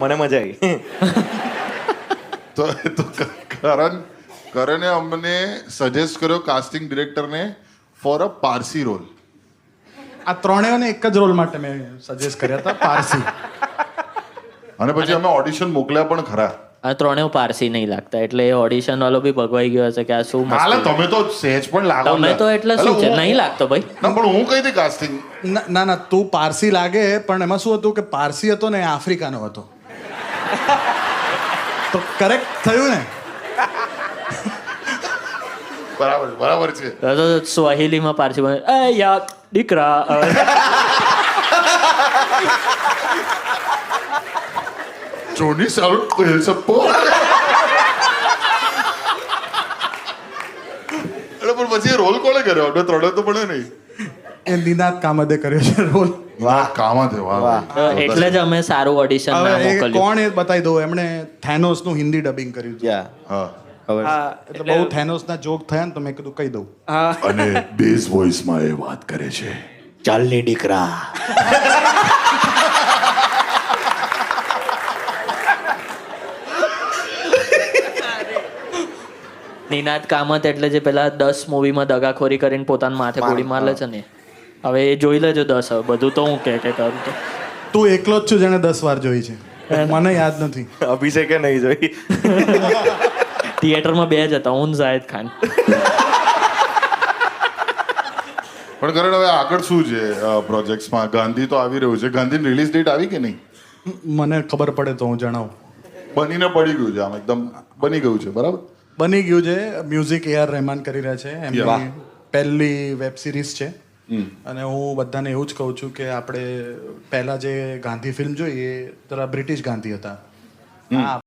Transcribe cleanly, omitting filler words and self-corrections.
મને મજા આવી. તો કરણે અમને સજેસ્ટ કર્યો કાસ્ટિંગ ડિરેક્ટરને ફોર અ પારસી રોલ. આ ત્રણેયને એક જ રોલ માટે મેં સજેસ્ટ કર્યા હતા, પારસી. અને પછી અમે ઓડિશન મોકલ્યા પણ ખરા. આ ત્રણેય પારસી નહીં લાગતા, એટલે એ ઓડિશન વાળો બી ભગવાઈ ગયો હશે કે આ શું હાલે મસ્તી. તમે તો સહેજ પણ લાગો તમે તો એટલે શું છે, નહીં લાગતો ભાઈ. ના પણ હું કઈ હતી કાસ્ટિંગ. ના ના, તું પારસી લાગે, પણ એમાં શું હતું કે પારસી હતો ને એ આફ્રિકાનો હતો. તો કરેક્ટ થયું ને. બરાબર છે. તો સ્વાહિલીમાં પારસી એ યાર દીકરા. જોની સારું કહે સપો. એટલે પણ પછી રોલ કોણે કર્યો? આપણે ત્રણે તો પડે નહીં. એ નિનાદ કામદે કર્યો છે રોલ. વાહ કામા છે વાહ. એટલે જ અમે સારું ઓડિશન ના હવે એ મોકલ્યું. કોણ એ બતાવી દઉં. એમણે થેનોસનું હિન્દી ડબિંગ કર્યું હતું. હા એટલે બહુ થેનોસના જોક થયા ને તો મેં કીધું કહી દઉં. અને બેઝ વોઇસમાં એ વાત કરે છે. ચાલની દીકરા. નિનાદ કામત એટલે જે પેલા 10 મૂવીમાં દગાખોરી કરીને પોતાના માથે ગોળી મારે છે ને, હવે એ જોઈ લેજો 10. હવે બધું તો હું કે કરું તો. તું એકલો જ છું જેને 10 વાર જોઈ છે. મને યાદ નથી. અભિષેકે નહીં જોઈ. થિયેટરમાં 2 જ હતા, હું ને ઝાહિદ ખાન. પણ કરણ હવે આગળ શું છે પ્રોજેક્ટ્સમાં? ગાંધી તો આવી રહ્યું છે. ગાંધીની રિલીઝ ડેટ આવી કે નહીં? મને ખબર પડે તો હું જણાવું. બનીને પડી ગયું છે, આમ એકદમ બની ગયું છે. બરાબર બની ગયું છે. Music A.R. રહેમાન કરી રહ્યા છે. એમની પહેલી વેબ સિરીઝ છે. અને હું બધાને એવું જ કહું છું કે આપણે પહેલા જે ગાંધી ફિલ્મ જોઈ એ જરા બ્રિટિશ ગાંધી હતા.